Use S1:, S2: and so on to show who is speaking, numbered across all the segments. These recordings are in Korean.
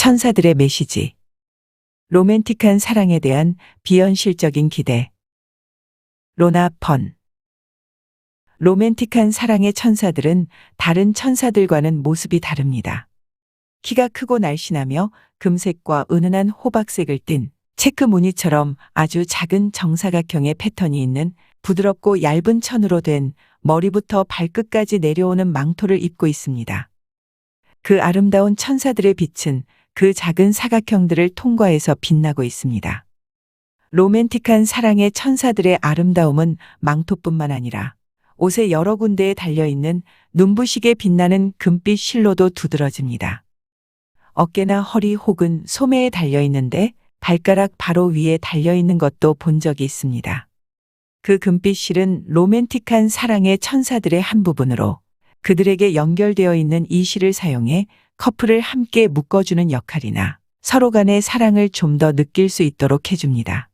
S1: 천사들의 메시지. 로맨틱한 사랑에 대한 비현실적인 기대. 로나 펀. 로맨틱한 사랑의 천사들은 다른 천사들과는 모습이 다릅니다. 키가 크고 날씬하며 금색과 은은한 호박색을 띤 체크 무늬처럼 아주 작은 정사각형의 패턴이 있는 부드럽고 얇은 천으로 된 머리부터 발끝까지 내려오는 망토를 입고 있습니다. 그 아름다운 천사들의 빛은 그 작은 사각형들을 통과해서 빛나고 있습니다. 로맨틱한 사랑의 천사들의 아름다움은 망토뿐만 아니라 옷의 여러 군데에 달려있는 눈부시게 빛나는 금빛 실로도 두드러집니다. 어깨나 허리 혹은 소매에 달려있는데 발가락 바로 위에 달려있는 것도 본 적이 있습니다. 그 금빛 실은 로맨틱한 사랑의 천사들의 한 부분으로 그들에게 연결되어 있는 이 실을 사용해 커플을 함께 묶어주는 역할이나 서로 간의 사랑을 좀 더 느낄 수 있도록 해줍니다.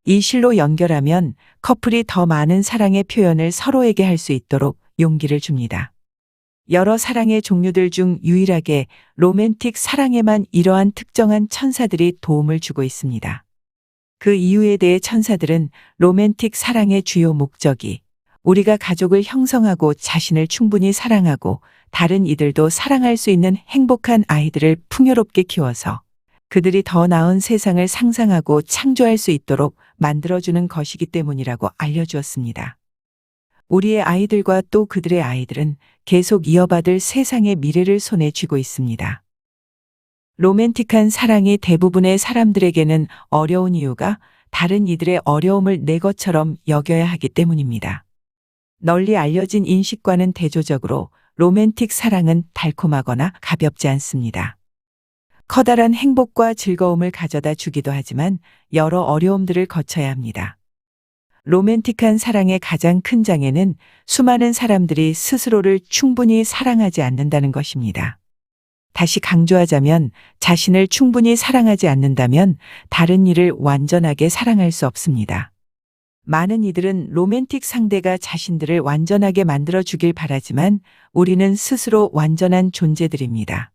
S1: 이 실로 연결하면 커플이 더 많은 사랑의 표현을 서로에게 할 수 있도록 용기를 줍니다. 여러 사랑의 종류들 중 유일하게 로맨틱 사랑에만 이러한 특정한 천사들이 도움을 주고 있습니다. 그 이유에 대해 천사들은 로맨틱 사랑의 주요 목적이 우리가 가족을 형성하고 자신을 충분히 사랑하고 다른 이들도 사랑할 수 있는 행복한 아이들을 풍요롭게 키워서 그들이 더 나은 세상을 상상하고 창조할 수 있도록 만들어주는 것이기 때문이라고 알려주었습니다. 우리의 아이들과 또 그들의 아이들은 계속 이어받을 세상의 미래를 손에 쥐고 있습니다. 로맨틱한 사랑이 대부분의 사람들에게는 어려운 이유가 다른 이들의 어려움을 내 것처럼 여겨야 하기 때문입니다. 널리 알려진 인식과는 대조적으로 로맨틱 사랑은 달콤하거나 가볍지 않습니다. 커다란 행복과 즐거움을 가져다 주기도 하지만 여러 어려움들을 거쳐야 합니다. 로맨틱한 사랑의 가장 큰 장애는 수많은 사람들이 스스로를 충분히 사랑하지 않는다는 것입니다. 다시 강조하자면 자신을 충분히 사랑하지 않는다면 다른 이를 완전하게 사랑할 수 없습니다. 많은 이들은 로맨틱 상대가 자신들을 완전하게 만들어 주길 바라지만 우리는 스스로 완전한 존재들입니다.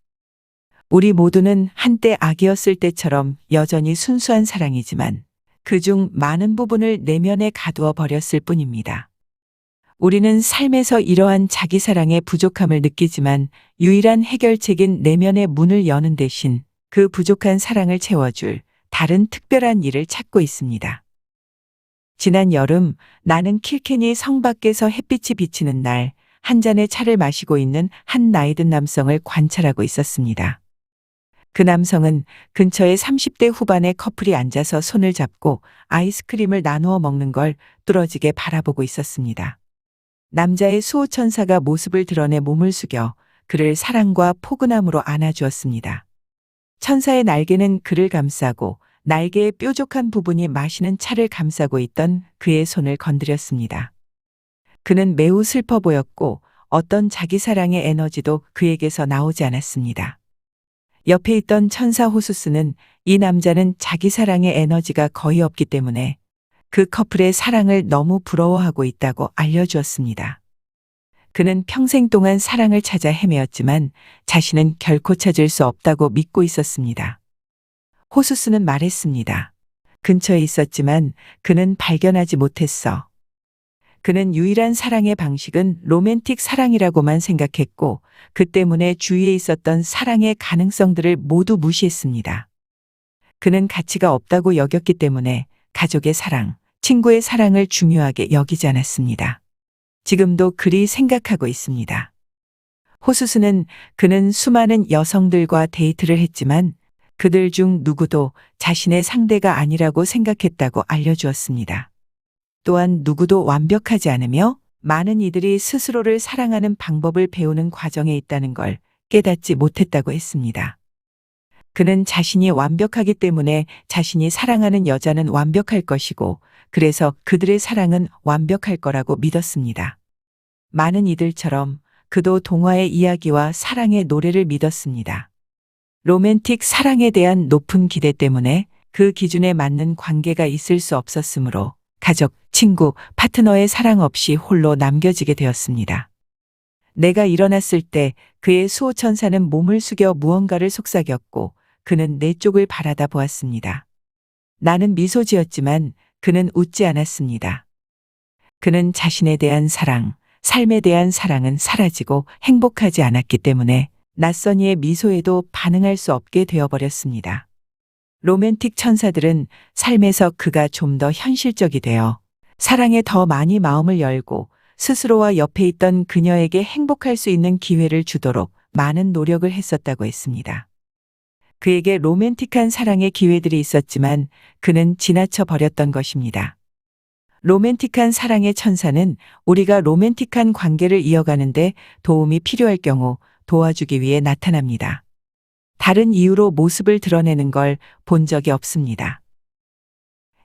S1: 우리 모두는 한때 아기였을 때처럼 여전히 순수한 사랑이지만 그중 많은 부분을 내면에 가두어 버렸을 뿐입니다. 우리는 삶에서 이러한 자기 사랑의 부족함을 느끼지만 유일한 해결책인 내면의 문을 여는 대신 그 부족한 사랑을 채워줄 다른 특별한 일을 찾고 있습니다. 지난 여름 나는 킬케니 성 밖에서 햇빛이 비치는 날 한 잔의 차를 마시고 있는 한 나이든 남성을 관찰하고 있었습니다. 그 남성은 근처에 30대 후반의 커플이 앉아서 손을 잡고 아이스크림을 나누어 먹는 걸 뚫어지게 바라보고 있었습니다. 남자의 수호천사가 모습을 드러내 몸을 숙여 그를 사랑과 포근함으로 안아주었습니다. 천사의 날개는 그를 감싸고 날개의 뾰족한 부분이 마시는 차를 감싸고 있던 그의 손을 건드렸습니다. 그는 매우 슬퍼 보였고 어떤 자기 사랑의 에너지도 그에게서 나오지 않았습니다. 옆에 있던 천사 호수스는 이 남자는 자기 사랑의 에너지가 거의 없기 때문에 그 커플의 사랑을 너무 부러워하고 있다고 알려주었습니다. 그는 평생 동안 사랑을 찾아 헤매었지만 자신은 결코 찾을 수 없다고 믿고 있었습니다. 호수스는 말했습니다. 근처에 있었지만 그는 발견하지 못했어. 그는 유일한 사랑의 방식은 로맨틱 사랑이라고만 생각했고 그 때문에 주위에 있었던 사랑의 가능성들을 모두 무시했습니다. 그는 가치가 없다고 여겼기 때문에 가족의 사랑, 친구의 사랑을 중요하게 여기지 않았습니다. 지금도 그리 생각하고 있습니다. 호수스는 그는 수많은 여성들과 데이트를 했지만 그들 중 누구도 자신의 상대가 아니라고 생각했다고 알려주었습니다. 또한 누구도 완벽하지 않으며 많은 이들이 스스로를 사랑하는 방법을 배우는 과정에 있다는 걸 깨닫지 못했다고 했습니다. 그는 자신이 완벽하기 때문에 자신이 사랑하는 여자는 완벽할 것이고 그래서 그들의 사랑은 완벽할 거라고 믿었습니다. 많은 이들처럼 그도 동화의 이야기와 사랑의 노래를 믿었습니다. 로맨틱 사랑에 대한 높은 기대 때문에 그 기준에 맞는 관계가 있을 수 없었으므로 가족, 친구, 파트너의 사랑 없이 홀로 남겨지게 되었습니다. 내가 일어났을 때 그의 수호천사는 몸을 숙여 무언가를 속삭였고 그는 내 쪽을 바라다 보았습니다. 나는 미소 지었지만 그는 웃지 않았습니다. 그는 자신에 대한 사랑, 삶에 대한 사랑은 사라지고 행복하지 않았기 때문에 낯선 이의 미소에도 반응할 수 없게 되어버렸습니다. 로맨틱 천사들은 삶에서 그가 좀 더 현실적이 되어 사랑에 더 많이 마음을 열고 스스로와 옆에 있던 그녀에게 행복할 수 있는 기회를 주도록 많은 노력을 했었다고 했습니다. 그에게 로맨틱한 사랑의 기회들이 있었지만 그는 지나쳐 버렸던 것입니다. 로맨틱한 사랑의 천사는 우리가 로맨틱한 관계를 이어가는데 도움이 필요할 경우 도와주기 위해 나타납니다. 다른 이유로 모습을 드러내는 걸 본 적이 없습니다.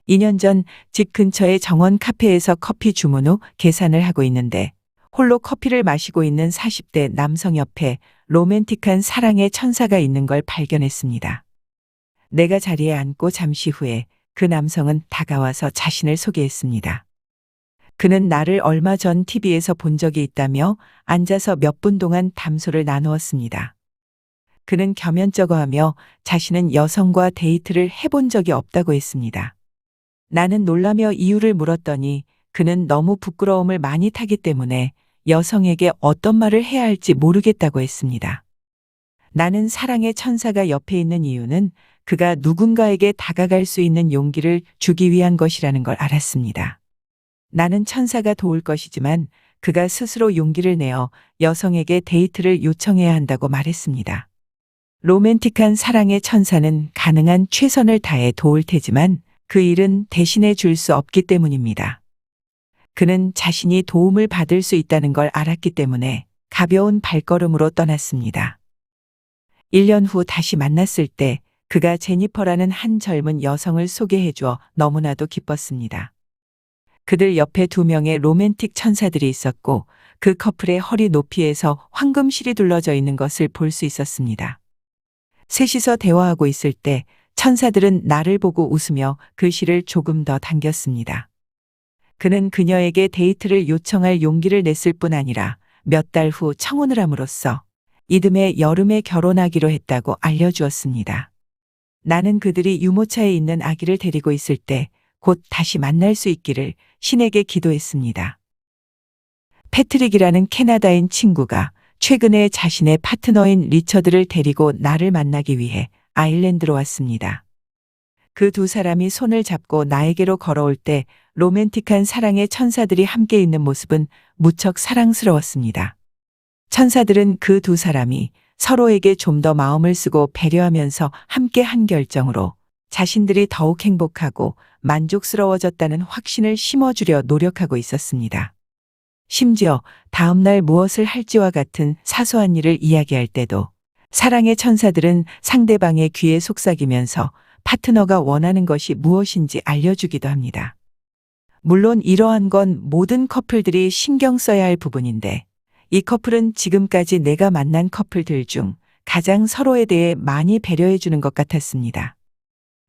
S1: 2년 전 집 근처의 정원 카페에서 커피 주문 후 계산을 하고 있는데 홀로 커피를 마시고 있는 40대 남성 옆에 로맨틱한 사랑의 천사가 있는 걸 발견했습니다. 내가 자리에 앉고 잠시 후에 그 남성은 다가와서 자신을 소개했습니다. 그는 나를 얼마 전 TV에서 본 적이 있다며 앉아서 몇 분 동안 담소를 나누었습니다. 그는 겸연쩍어하며 자신은 여성과 데이트를 해본 적이 없다고 했습니다. 나는 놀라며 이유를 물었더니 그는 너무 부끄러움을 많이 타기 때문에 여성에게 어떤 말을 해야 할지 모르겠다고 했습니다. 나는 사랑의 천사가 옆에 있는 이유는 그가 누군가에게 다가갈 수 있는 용기를 주기 위한 것이라는 걸 알았습니다. 나는 천사가 도울 것이지만 그가 스스로 용기를 내어 여성에게 데이트를 요청해야 한다고 말했습니다. 로맨틱한 사랑의 천사는 가능한 최선을 다해 도울 테지만 그 일은 대신해 줄 수 없기 때문입니다. 그는 자신이 도움을 받을 수 있다는 걸 알았기 때문에 가벼운 발걸음으로 떠났습니다. 1년 후 다시 만났을 때 그가 제니퍼라는 한 젊은 여성을 소개해 주어 너무나도 기뻤습니다. 그들 옆에 2명의 로맨틱 천사들이 있었고 그 커플의 허리 높이에서 황금실이 둘러져 있는 것을 볼 수 있었습니다. 셋이서 대화하고 있을 때 천사들은 나를 보고 웃으며 그 실을 조금 더 당겼습니다. 그는 그녀에게 데이트를 요청할 용기를 냈을 뿐 아니라 몇 달 후 청혼을 함으로써 이듬해 여름에 결혼하기로 했다고 알려주었습니다. 나는 그들이 유모차에 있는 아기를 데리고 있을 때 곧 다시 만날 수 있기를 신에게 기도했습니다. 패트릭이라는 캐나다인 친구가 최근에 자신의 파트너인 리처드를 데리고 나를 만나기 위해 아일랜드로 왔습니다. 그 2사람이 손을 잡고 나에게로 걸어올 때 로맨틱한 사랑의 천사들이 함께 있는 모습은 무척 사랑스러웠습니다. 천사들은 그 2사람이 서로에게 좀 더 마음을 쓰고 배려하면서 함께 한 결정으로 자신들이 더욱 행복하고 만족스러워졌다는 확신을 심어주려 노력하고 있었습니다. 심지어 다음날 무엇을 할지와 같은 사소한 일을 이야기할 때도 사랑의 천사들은 상대방의 귀에 속삭이면서 파트너가 원하는 것이 무엇인지 알려주기도 합니다. 물론 이러한 건 모든 커플들이 신경 써야 할 부분인데 이 커플은 지금까지 내가 만난 커플들 중 가장 서로에 대해 많이 배려해 주는 것 같았습니다.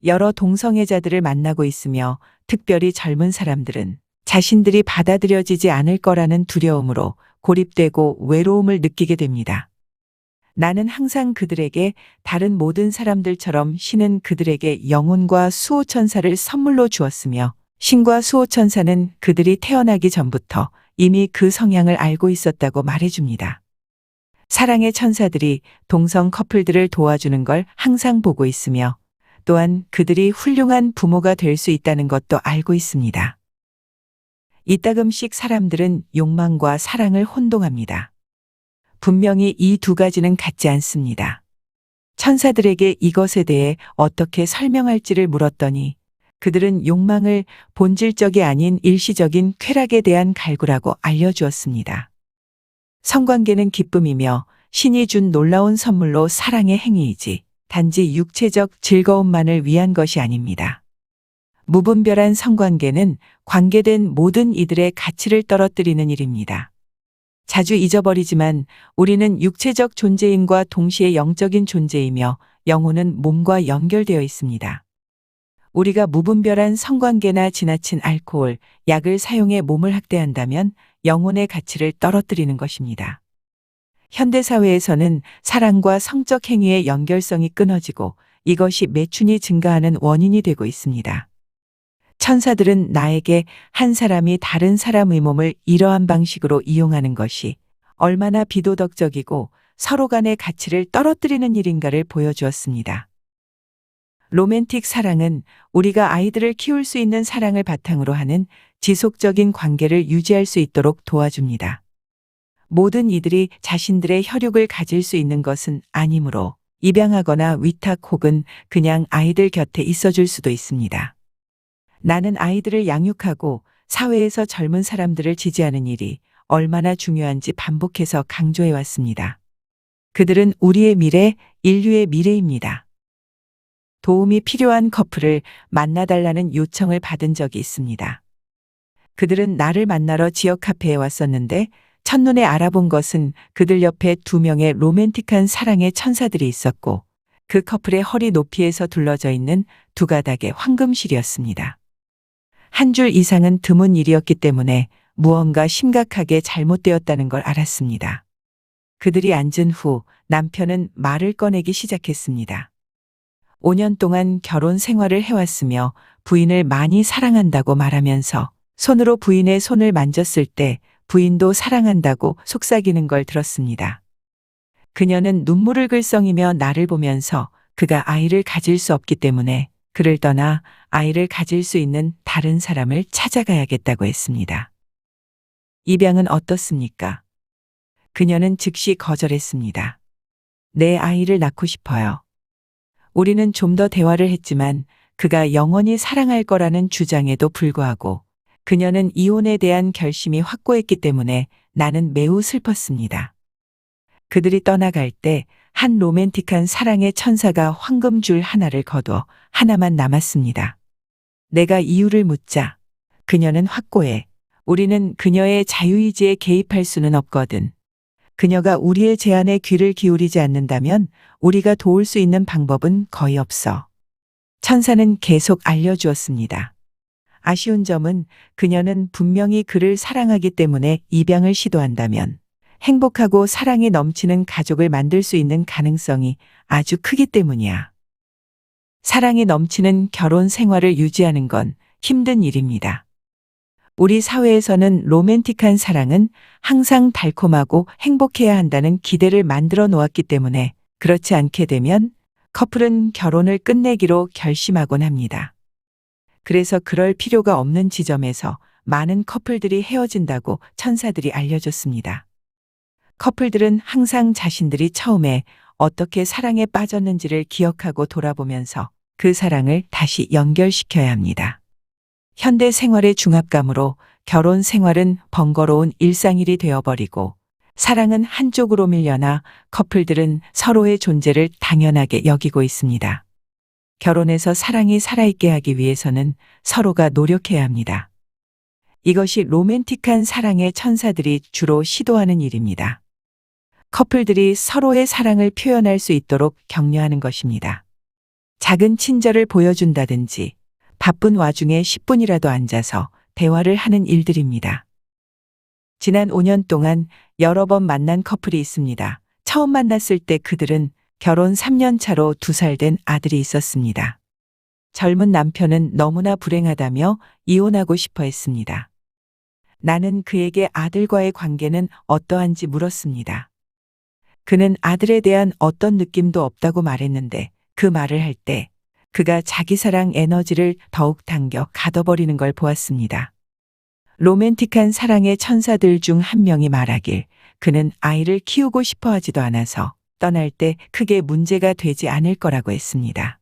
S1: 여러 동성애자들을 만나고 있으며 특별히 젊은 사람들은 자신들이 받아들여지지 않을 거라는 두려움으로 고립되고 외로움을 느끼게 됩니다. 나는 항상 그들에게 다른 모든 사람들처럼 신은 그들에게 영혼과 수호천사를 선물로 주었으며 신과 수호천사는 그들이 태어나기 전부터 이미 그 성향을 알고 있었다고 말해줍니다. 사랑의 천사들이 동성 커플들을 도와주는 걸 항상 보고 있으며 또한 그들이 훌륭한 부모가 될 수 있다는 것도 알고 있습니다. 이따금씩 사람들은 욕망과 사랑을 혼동합니다. 분명히 이 2가지는 같지 않습니다. 천사들에게 이것에 대해 어떻게 설명할지를 물었더니 그들은 욕망을 본질적이 아닌 일시적인 쾌락에 대한 갈구라고 알려주었습니다. 성관계는 기쁨이며 신이 준 놀라운 선물로 사랑의 행위이지 단지 육체적 즐거움만을 위한 것이 아닙니다. 무분별한 성관계는 관계된 모든 이들의 가치를 떨어뜨리는 일입니다. 자주 잊어버리지만 우리는 육체적 존재임과 동시에 영적인 존재이며 영혼은 몸과 연결되어 있습니다. 우리가 무분별한 성관계나 지나친 알코올, 약을 사용해 몸을 학대한다면 영혼의 가치를 떨어뜨리는 것입니다. 현대사회에서는 사랑과 성적 행위의 연결성이 끊어지고 이것이 매춘이 증가하는 원인이 되고 있습니다. 천사들은 나에게 한 사람이 다른 사람의 몸을 이러한 방식으로 이용하는 것이 얼마나 비도덕적이고 서로 간의 가치를 떨어뜨리는 일인가를 보여주었습니다. 로맨틱 사랑은 우리가 아이들을 키울 수 있는 사랑을 바탕으로 하는 지속적인 관계를 유지할 수 있도록 도와줍니다. 모든 이들이 자신들의 혈육을 가질 수 있는 것은 아니므로 입양하거나 위탁 혹은 그냥 아이들 곁에 있어줄 수도 있습니다. 나는 아이들을 양육하고 사회에서 젊은 사람들을 지지하는 일이 얼마나 중요한지 반복해서 강조해 왔습니다. 그들은 우리의 미래, 인류의 미래입니다. 도움이 필요한 커플을 만나달라는 요청을 받은 적이 있습니다. 그들은 나를 만나러 지역 카페에 왔었는데 첫눈에 알아본 것은 그들 옆에 2명의 로맨틱한 사랑의 천사들이 있었고 그 커플의 허리 높이에서 둘러져 있는 2가닥의 황금실이었습니다. 한 줄 이상은 드문 일이었기 때문에 무언가 심각하게 잘못되었다는 걸 알았습니다. 그들이 앉은 후 남편은 말을 꺼내기 시작했습니다. 5년 동안 결혼 생활을 해왔으며 부인을 많이 사랑한다고 말하면서 손으로 부인의 손을 만졌을 때 부인도 사랑한다고 속삭이는 걸 들었습니다. 그녀는 눈물을 글썽이며 나를 보면서 그가 아이를 가질 수 없기 때문에 그를 떠나 아이를 가질 수 있는 다른 사람을 찾아가야겠다고 했습니다. 입양은 어떻습니까? 그녀는 즉시 거절했습니다. 내 아이를 낳고 싶어요. 우리는 좀 더 대화를 했지만 그가 영원히 사랑할 거라는 주장에도 불구하고 그녀는 이혼에 대한 결심이 확고했기 때문에 나는 매우 슬펐습니다. 그들이 떠나갈 때 한 로맨틱한 사랑의 천사가 황금줄 하나를 거두어 하나만 남았습니다. 내가 이유를 묻자 그녀는 확고해. 우리는 그녀의 자유의지에 개입할 수는 없거든. 그녀가 우리의 제안에 귀를 기울이지 않는다면 우리가 도울 수 있는 방법은 거의 없어. 천사는 계속 알려주었습니다. 아쉬운 점은 그녀는 분명히 그를 사랑하기 때문에 입양을 시도한다면 행복하고 사랑이 넘치는 가족을 만들 수 있는 가능성이 아주 크기 때문이야. 사랑이 넘치는 결혼 생활을 유지하는 건 힘든 일입니다. 우리 사회에서는 로맨틱한 사랑은 항상 달콤하고 행복해야 한다는 기대를 만들어 놓았기 때문에 그렇지 않게 되면 커플은 결혼을 끝내기로 결심하곤 합니다. 그래서 그럴 필요가 없는 지점에서 많은 커플들이 헤어진다고 천사들이 알려줬습니다. 커플들은 항상 자신들이 처음에 어떻게 사랑에 빠졌는지를 기억하고 돌아보면서 그 사랑을 다시 연결시켜야 합니다. 현대 생활의 중압감으로 결혼 생활은 번거로운 일상일이 되어버리고 사랑은 한쪽으로 밀려나 커플들은 서로의 존재를 당연하게 여기고 있습니다. 결혼에서 사랑이 살아있게 하기 위해서는 서로가 노력해야 합니다. 이것이 로맨틱한 사랑의 천사들이 주로 시도하는 일입니다. 커플들이 서로의 사랑을 표현할 수 있도록 격려하는 것입니다. 작은 친절을 보여준다든지 바쁜 와중에 10분이라도 앉아서 대화를 하는 일들입니다. 지난 5년 동안 여러 번 만난 커플이 있습니다. 처음 만났을 때 그들은 결혼 3년 차로 2살 된 아들이 있었습니다. 젊은 남편은 너무나 불행하다며 이혼하고 싶어 했습니다. 나는 그에게 아들과의 관계는 어떠한지 물었습니다. 그는 아들에 대한 어떤 느낌도 없다고 말했는데 그 말을 할 때 그가 자기 사랑 에너지를 더욱 당겨 가둬버리는 걸 보았습니다. 로맨틱한 사랑의 천사들 중 한 명이 말하길 그는 아이를 키우고 싶어 하지도 않아서 떠날 때 크게 문제가 되지 않을 거라고 했습니다.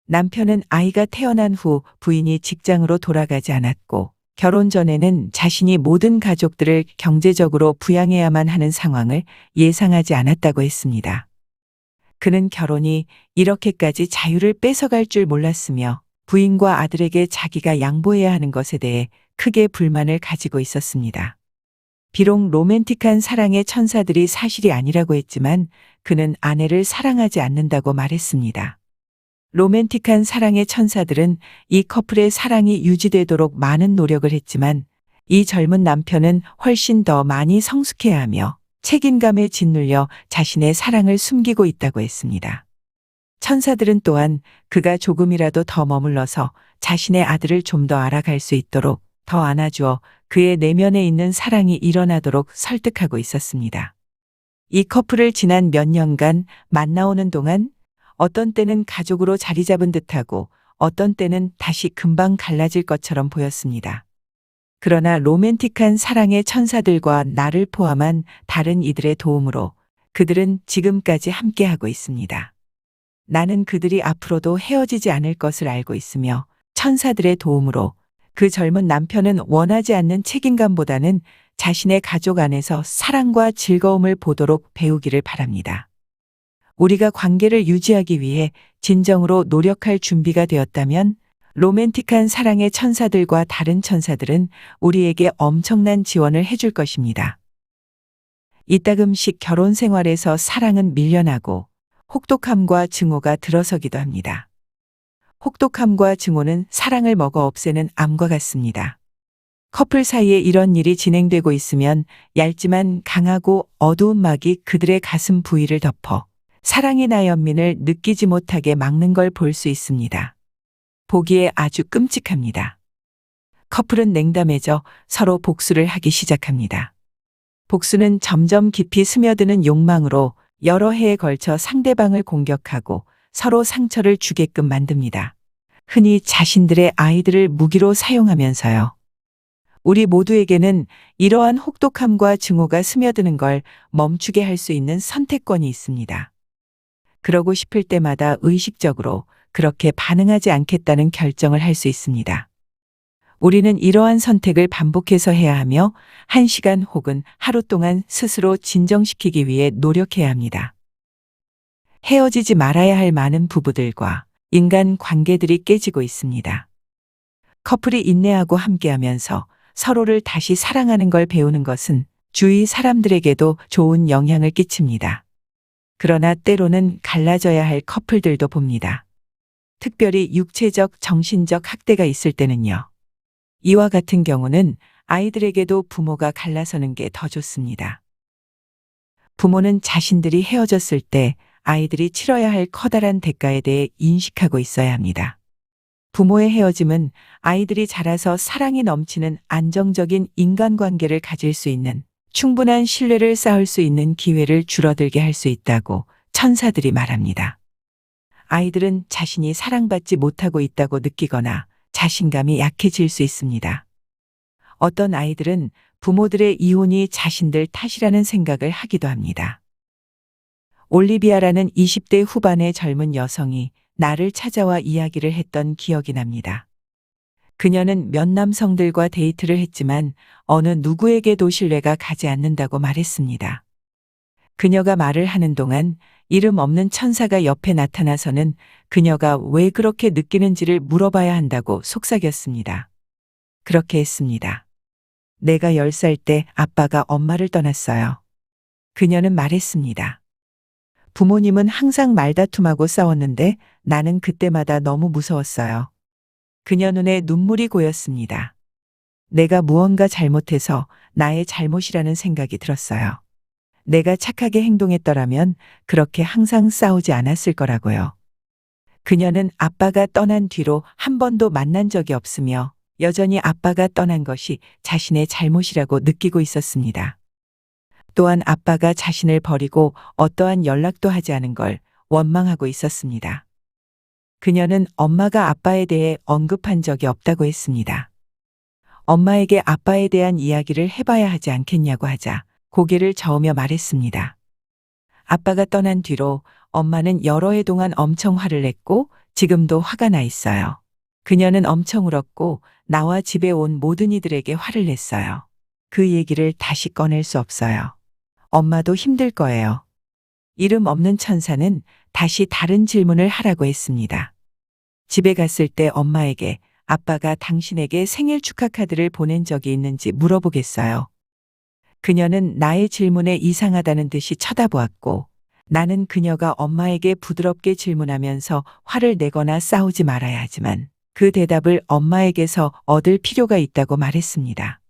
S1: 남편은 아이가 태어난 후 부인이 직장으로 돌아가지 않았고 결혼 전에는 자신이 모든 가족들을 경제적으로 부양해야만 하는 상황을 예상하지 않았다고 했습니다. 그는 결혼이 이렇게까지 자유를 뺏어갈 줄 몰랐으며 부인과 아들에게 자기가 양보해야 하는 것에 대해 크게 불만을 가지고 있었습니다. 비록 로맨틱한 사랑의 천사들이 사실이 아니라고 했지만 그는 아내를 사랑하지 않는다고 말했습니다. 로맨틱한 사랑의 천사들은 이 커플의 사랑이 유지되도록 많은 노력을 했지만 이 젊은 남편은 훨씬 더 많이 성숙해야 하며 책임감에 짓눌려 자신의 사랑을 숨기고 있다고 했습니다. 천사들은 또한 그가 조금이라도 더 머물러서 자신의 아들을 좀 더 알아갈 수 있도록 더 안아주어 그의 내면에 있는 사랑이 일어나도록 설득하고 있었습니다. 이 커플을 지난 몇 년간 만나오는 동안 어떤 때는 가족으로 자리 잡은 듯하고 어떤 때는 다시 금방 갈라질 것처럼 보였습니다. 그러나 로맨틱한 사랑의 천사들과 나를 포함한 다른 이들의 도움으로 그들은 지금까지 함께하고 있습니다. 나는 그들이 앞으로도 헤어지지 않을 것을 알고 있으며 천사들의 도움으로 그 젊은 남편은 원하지 않는 책임감보다는 자신의 가족 안에서 사랑과 즐거움을 보도록 배우기를 바랍니다. 우리가 관계를 유지하기 위해 진정으로 노력할 준비가 되었다면 로맨틱한 사랑의 천사들과 다른 천사들은 우리에게 엄청난 지원을 해줄 것입니다. 이따금씩 결혼 생활에서 사랑은 밀려나고 혹독함과 증오가 들어서기도 합니다. 혹독함과 증오는 사랑을 먹어 없애는 암과 같습니다. 커플 사이에 이런 일이 진행되고 있으면 얇지만 강하고 어두운 막이 그들의 가슴 부위를 덮어 사랑의 나연민을 느끼지 못하게 막는 걸 볼 수 있습니다. 보기에 아주 끔찍합니다. 커플은 냉담해져 서로 복수를 하기 시작합니다. 복수는 점점 깊이 스며드는 욕망으로 여러 해에 걸쳐 상대방을 공격하고 서로 상처를 주게끔 만듭니다. 흔히 자신들의 아이들을 무기로 사용하면서요. 우리 모두에게는 이러한 혹독함과 증오가 스며드는 걸 멈추게 할 수 있는 선택권이 있습니다. 그러고 싶을 때마다 의식적으로 그렇게 반응하지 않겠다는 결정을 할 수 있습니다. 우리는 이러한 선택을 반복해서 해야 하며 1시간 혹은 하루 동안 스스로 진정시키기 위해 노력해야 합니다. 헤어지지 말아야 할 많은 부부들과 인간 관계들이 깨지고 있습니다. 커플이 인내하고 함께하면서 서로를 다시 사랑하는 걸 배우는 것은 주위 사람들에게도 좋은 영향을 끼칩니다. 그러나 때로는 갈라져야 할 커플들도 봅니다. 특별히 육체적, 정신적 학대가 있을 때는요. 이와 같은 경우는 아이들에게도 부모가 갈라서는 게 더 좋습니다. 부모는 자신들이 헤어졌을 때 아이들이 치러야 할 커다란 대가에 대해 인식하고 있어야 합니다. 부모의 헤어짐은 아이들이 자라서 사랑이 넘치는 안정적인 인간관계를 가질 수 있는 충분한 신뢰를 쌓을 수 있는 기회를 줄어들게 할 수 있다고 천사들이 말합니다. 아이들은 자신이 사랑받지 못하고 있다고 느끼거나 자신감이 약해질 수 있습니다. 어떤 아이들은 부모들의 이혼이 자신들 탓이라는 생각을 하기도 합니다. 올리비아라는 20대 후반의 젊은 여성이 나를 찾아와 이야기를 했던 기억이 납니다. 그녀는 몇 남성들과 데이트를 했지만 어느 누구에게도 신뢰가 가지 않는다고 말했습니다. 그녀가 말을 하는 동안 이름 없는 천사가 옆에 나타나서는 그녀가 왜 그렇게 느끼는지를 물어봐야 한다고 속삭였습니다. 그렇게 했습니다. 내가 10살 때 아빠가 엄마를 떠났어요. 그녀는 말했습니다. 부모님은 항상 말다툼하고 싸웠는데 나는 그때마다 너무 무서웠어요. 그녀 눈에 눈물이 고였습니다. 내가 무언가 잘못해서 나의 잘못이라는 생각이 들었어요. 내가 착하게 행동했더라면 그렇게 항상 싸우지 않았을 거라고요. 그녀는 아빠가 떠난 뒤로 한 번도 만난 적이 없으며 여전히 아빠가 떠난 것이 자신의 잘못이라고 느끼고 있었습니다. 또한 아빠가 자신을 버리고 어떠한 연락도 하지 않은 걸 원망하고 있었습니다. 그녀는 엄마가 아빠에 대해 언급한 적이 없다고 했습니다. 엄마에게 아빠에 대한 이야기를 해봐야 하지 않겠냐고 하자 고개를 저으며 말했습니다. 아빠가 떠난 뒤로 엄마는 여러 해 동안 엄청 화를 냈고 지금도 화가 나 있어요. 그녀는 엄청 울었고 나와 집에 온 모든 이들에게 화를 냈어요. 그 얘기를 다시 꺼낼 수 없어요. 엄마도 힘들 거예요. 이름 없는 천사는 다시 다른 질문을 하라고 했습니다. 집에 갔을 때 엄마에게 아빠가 당신에게 생일 축하 카드를 보낸 적이 있는지 물어보겠어요. 그녀는 나의 질문에 이상하다는 듯이 쳐다보았고 나는 그녀가 엄마에게 부드럽게 질문하면서 화를 내거나 싸우지 말아야 하지만 그 대답을 엄마에게서 얻을 필요가 있다고 말했습니다.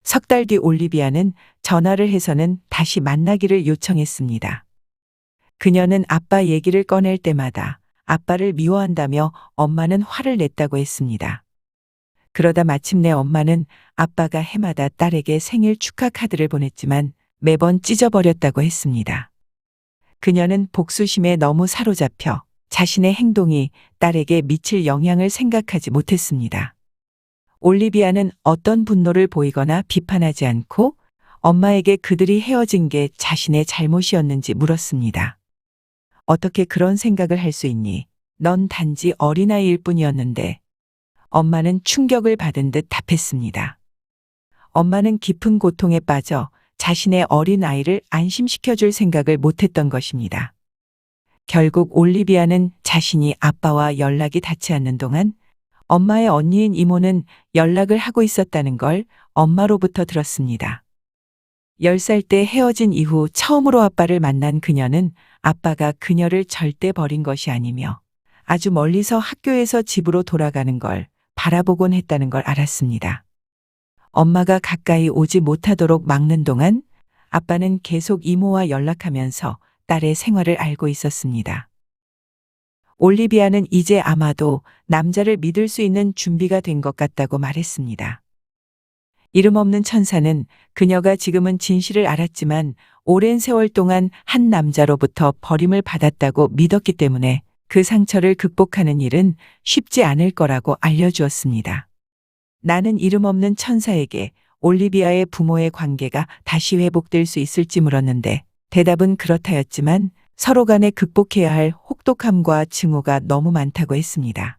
S1: 석 달 뒤 올리비아는 전화를 해서는 다시 만나기를 요청했습니다. 그녀는 아빠 얘기를 꺼낼 때마다 아빠를 미워한다며 엄마는 화를 냈다고 했습니다. 그러다 마침내 엄마는 아빠가 해마다 딸에게 생일 축하 카드를 보냈지만 매번 찢어버렸다고 했습니다. 그녀는 복수심에 너무 사로잡혀 자신의 행동이 딸에게 미칠 영향을 생각하지 못했습니다. 올리비아는 어떤 분노를 보이거나 비판하지 않고 엄마에게 그들이 헤어진 게 자신의 잘못이었는지 물었습니다. 어떻게 그런 생각을 할 수 있니? 넌 단지 어린아이일 뿐이었는데. 엄마는 충격을 받은 듯 답했습니다. 엄마는 깊은 고통에 빠져 자신의 어린 아이를 안심시켜줄 생각을 못했던 것입니다. 결국 올리비아는 자신이 아빠와 연락이 닿지 않는 동안 엄마의 언니인 이모는 연락을 하고 있었다는 걸 엄마로부터 들었습니다. 10살 때 헤어진 이후 처음으로 아빠를 만난 그녀는 아빠가 그녀를 절대 버린 것이 아니며 아주 멀리서 학교에서 집으로 돌아가는 걸 바라보곤 했다는 걸 알았습니다. 엄마가 가까이 오지 못하도록 막는 동안 아빠는 계속 이모와 연락하면서 딸의 생활을 알고 있었습니다. 올리비아는 이제 아마도 남자를 믿을 수 있는 준비가 된 것 같다고 말했습니다. 이름 없는 천사는 그녀가 지금은 진실을 알았지만 오랜 세월 동안 한 남자로부터 버림을 받았다고 믿었기 때문에 그 상처를 극복하는 일은 쉽지 않을 거라고 알려주었습니다. 나는 이름 없는 천사에게 올리비아의 부모의 관계가 다시 회복될 수 있을지 물었는데 대답은 그렇다였지만 서로 간에 극복해야 할 혹독함과 증오가 너무 많다고 했습니다.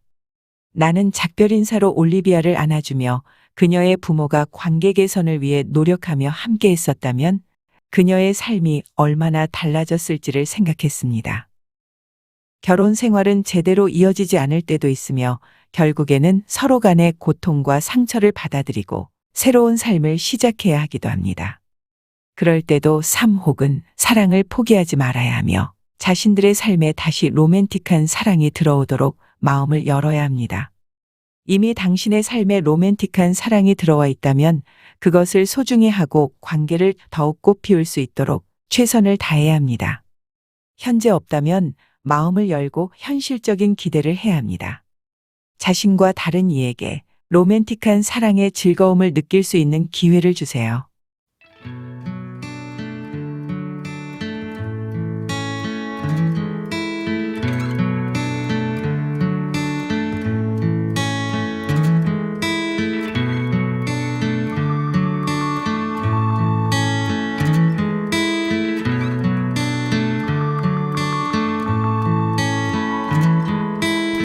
S1: 나는 작별 인사로 올리비아를 안아주며 그녀의 부모가 관계 개선을 위해 노력하며 함께 했었다면 그녀의 삶이 얼마나 달라졌을지를 생각했습니다. 결혼 생활은 제대로 이어지지 않을 때도 있으며 결국에는 서로 간의 고통과 상처를 받아들이고 새로운 삶을 시작해야 하기도 합니다. 그럴 때도 삶 혹은 사랑을 포기하지 말아야 하며 자신들의 삶에 다시 로맨틱한 사랑이 들어오도록 마음을 열어야 합니다. 이미 당신의 삶에 로맨틱한 사랑이 들어와 있다면 그것을 소중히 하고 관계를 더욱 꽃피울 수 있도록 최선을 다해야 합니다. 현재 없다면 마음을 열고 현실적인 기대를 해야 합니다. 자신과 다른 이에게 로맨틱한 사랑의 즐거움을 느낄 수 있는 기회를 주세요.